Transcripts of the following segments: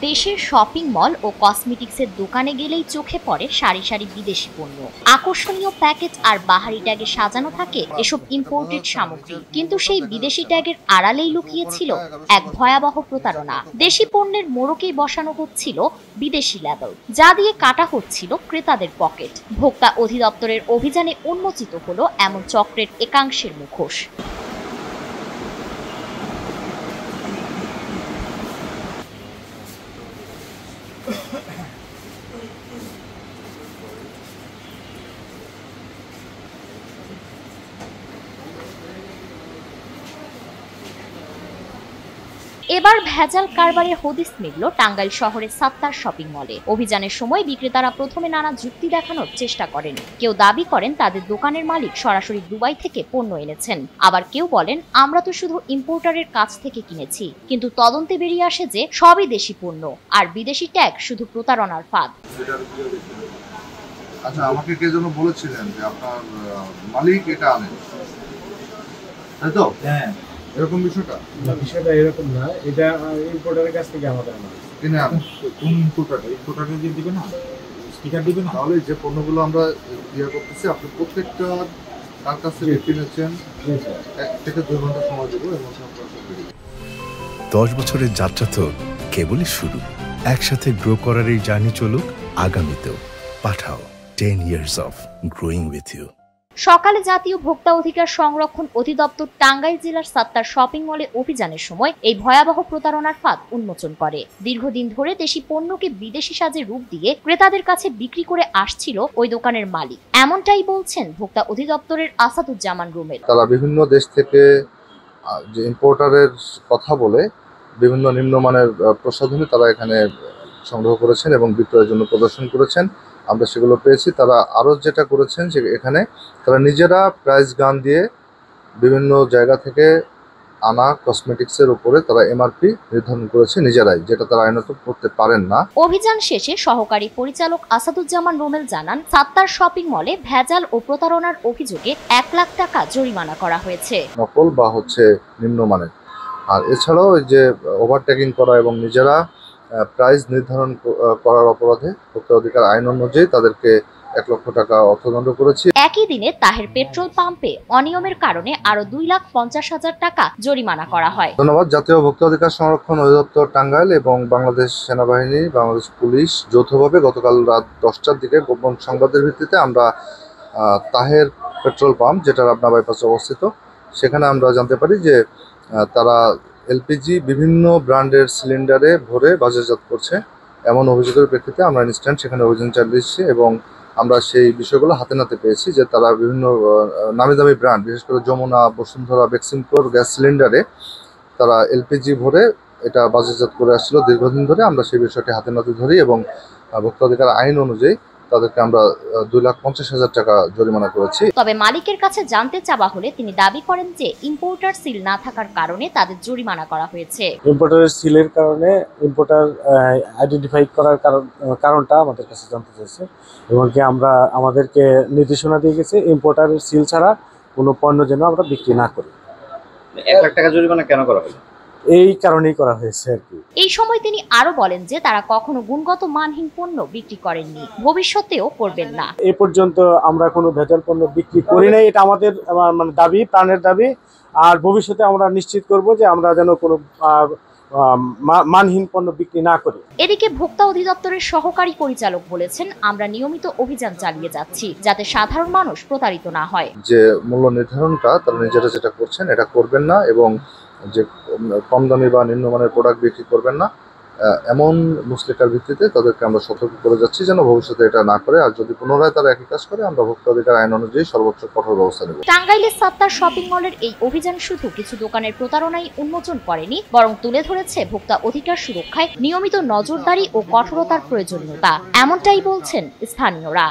দেশের shopping mall ও কসমেটিক্সের দোকানে গেলেই চোখে পড়ে সারি সারি বিদেশি পণ্য। আকর্ষণীয় প্যাকেজ আর বাহারি ট্যাগে সাজানো থাকে এসব ইম্পোর্টেড সামগ্রী, কিন্তু সেই বিদেশি ট্যাগের আড়ালেই লুকিয়েছিল এক ভয়াবহ প্রতারণা। দেশি পণ্যের মোড়কেই বসানো হচ্ছিল বিদেশি লেবেল, যা দিয়ে কাটা হচ্ছিল ক্রেতাদের পকেট। ভোক্তা অধিদপ্তরের অভিযানে উন্মোচিত হলো এমন চক্রের একাংশের মুখোশ। এবার ভেজাল কারবারের হদিস মিলল টাঙ্গাইল শহরের সাত্তার শপিং মলে। অভিযানের সময় বিক্রেতারা প্রথমে নানা যুক্তি দেখানোর চেষ্টা করেন। কেউ দাবি করেন তাদের দোকানের মালিক সরাসরি দুবাই থেকে পণ্য এনেছেন, আবার কেউ বলেন আমরা তো শুধু ইম্পোর্টারের কাছ থেকে কিনেছি। কিন্তু তদন্তে বেরিয়ে আসে যে সবই দেশি পণ্য, আর বিদেশি ট্যাগ শুধু প্রতারণার ফাঁদ। আচ্ছা, আমাকে কে যেন বলেছিলেন যে আপনার মালিক এটা আনেন, তাই তো? হ্যাঁ, এরকম বিষয়টা এরকম না, এটা ইম্পোর্টারের কাছ থেকে আমাদের আনা কিনে আনেন। কোন ইম্পোর্টারে দিয়ে দিবে না, স্টিকার দিবে না। তাহলে যে পণ্যগুলো আমরা ইয়ে করতেছি, আপনি প্রত্যেকটা কার কাছ থেকে কিনেছেন 1 থেকে 2 ঘন্টা সময় দেবো, এর মধ্যে আপনারা সব পেয়ে যাবেন। 10 বছরের যাত্রা তো কেবলই শুরু। একসাথে গ্রো করার এই জার্নি চলুক আগামীতেও। পাঠাও 10 years of growing with you। সকালে জাতীয় ভোক্তা অধিকার সংরক্ষণ অধিদপ্তর টাঙ্গাইল জেলার সাত্তার শপিং মলে অভিযানের সময় এই ভয়াবহ প্রতারণার ফাঁদ উন্মোচন করে। দীর্ঘদিন ধরে দেশি পণ্যকে বিদেশি সাজে রূপ দিয়ে ক্রেতাদের কাছে বিক্রি করে আসছিল ওই দোকানের মালিক। এমনটাই বলছেন ভোক্তা অধিদপ্তরের আসাদুজ্জামান রুমেল। তারা বিভিন্ন দেশ থেকে যে ইম্পোর্টারের কথা বলে বিভিন্ন নিম্নমানের প্রসাধনী তারা এখানে সংগ্রহ করেছেন এবং বিক্রয়ের জন্য প্রদর্শন করেছেন। আমরা সেগুলো পেয়েছি। তারা আরও যেটা করেছেন যে এখানে তারা নিজেরা প্রাইস গান দিয়ে বিভিন্ন জায়গা থেকে আনা কসমেটিক্সের উপরে তারা এমআরপি নির্ধারণ করেছে নিজেরাই, যেটা তারা আইনত করতে পারেন না। অভিযান শেষে সহকারী পরিচালক আসাদুজ্জামান রুমেল জানান, সাত্তার শপিং মলে ভেজাল ও প্রতারণার অভিযোগে 1 লাখ টাকা জরিমানা করা হয়েছে। নকল বা নিম্নমানের। আর এছাড়াও যে ওভারটেকিং করা এবং নিজেরা প্রাইস নির্ধারণ করার অপরাধে ভোক্তা অধিকার আইন অনুযায়ী তাদেরকে 1 লক্ষ টাকা অর্থদণ্ড করেছি। একই দিনে তাহের পেট্রোল পাম্পে অনিয়মের কারণে আরো 2,50,000 টাকা জরিমানা করা হয়। ধন্যবাদ। জাতীয় ভোক্তা অধিকার সংরক্ষণ অধিদপ্তর টাঙ্গাইল এবং বাংলাদেশ সেনাবাহিনী, বাংলাদেশ পুলিশ যৌথভাবে গতকাল রাত 10টার দিকে গোপন সংবাদের ভিত্তিতে আমরা তাহের পেট্রোল পাম্প, যেটা রাবনা বাইপাসে অবস্থিত, সেখানে আমরা জানতে পারি যে তারা এলপিজি বিভিন্ন ব্র্যান্ডের সিলিন্ডারে ভরে বাজারজাত করছে। এমন অভিযোগের প্রেক্ষিতে আমরা ইনস্ট্যান্ট সেখানে অভিযান চালিয়েছি এবং আমরা সেই বিষয়গুলো হাতে নাতে পেয়েছি যে তারা বিভিন্ন নামি দামি ব্র্যান্ড, বিশেষ করে যমুনা, বসুন্ধরা, বেক্সিমকোর গ্যাস সিলিন্ডারে তারা এলপিজি ভরে এটা বাজারজাত করে আসছিল দীর্ঘদিন ধরে। আমরা সেই বিষয়টি হাতে নাতে ধরি এবং ভোক্তা অধিকার আইন অনুযায়ী তাদেরকে আমরা 2,50,000 টাকা জরিমানা করেছি। তবে মালিকের কাছে জানতে চাওয়া হলে তিনি দাবি করেন যে ইম্পোর্টার সিল না থাকার কারণে তাদের জরিমানা করা হয়েছে। ইম্পোর্টারের সিলের কারণে ইম্পোর্টার আইডেন্টিফাই করার কারণটা আমাদের কাছে জানতে চাইছে এবং কি আমাদেরকে নির্দেশনা দিয়ে গেছে ইম্পোর্টারের সিল ছাড়া কোনো পণ্য যেন আমরা বিক্রি না করি। 1 লাখ টাকা জরিমানা কেন করা হলো? এই কারণেই করা হয়েছে আর কি। এই সময় তিনি আরো বলেন যে তারা কখনো গুণগত মানহীন পণ্য বিক্রি করেননি, ভবিষ্যতেও করবেন না। এই পর্যন্ত আমরা কোনো ভেজাল পণ্য বিক্রি করি নাই, এটা আমাদের দাবি, প্রাণের দাবি। আর ভবিষ্যতে আমরা নিশ্চিত করব যে আমরা যেন কোনো মানহীন পণ্য বিক্রি না করি। এদিকে ভোক্তা অধিদপ্তরের সহকারী পরিচালক বলেছেন, আমরা নিয়মিত অভিযান চালিয়ে যাচ্ছি যাতে সাধারণ মানুষ প্রতারিত না হয়। যে মূল্য নির্ধারণটা তারা নিজেরা যেটা করছেন এটা করবেন না এবং যে কম দামি বা নিম্নমানের প্রোডাক্ট বিক্রি করবেন না, এমন মুসলিকার ভিত্তিতে তাদেরকে আমরা সতর্ক করে যাচ্ছি যেন ভবিষ্যতে এটা না করে। আর যদি পুনরায় তারা একই কাজ করে আমরা ভোক্তা অধিকার আইন অনুযায়ী সর্বোচ্চ কঠোর ব্যবস্থা নেব। টাঙ্গাইলের সাত্তার শপিং মলের এই অভিযান শুধু কিছু দোকানের প্রতারণাই উন্মোচন করেনি, বরং তুলে ধরেছে ভোক্তা অধিকার সুরক্ষায় নিয়মিত নজরদারি ও কঠোরতার প্রয়োজনীয়তা। এমনটাই বলছেন স্থানীয়রা।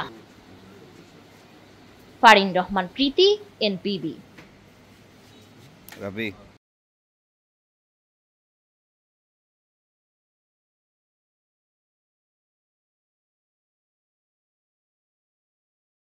ফারিন রহমান প্রীতি, এনপিবি।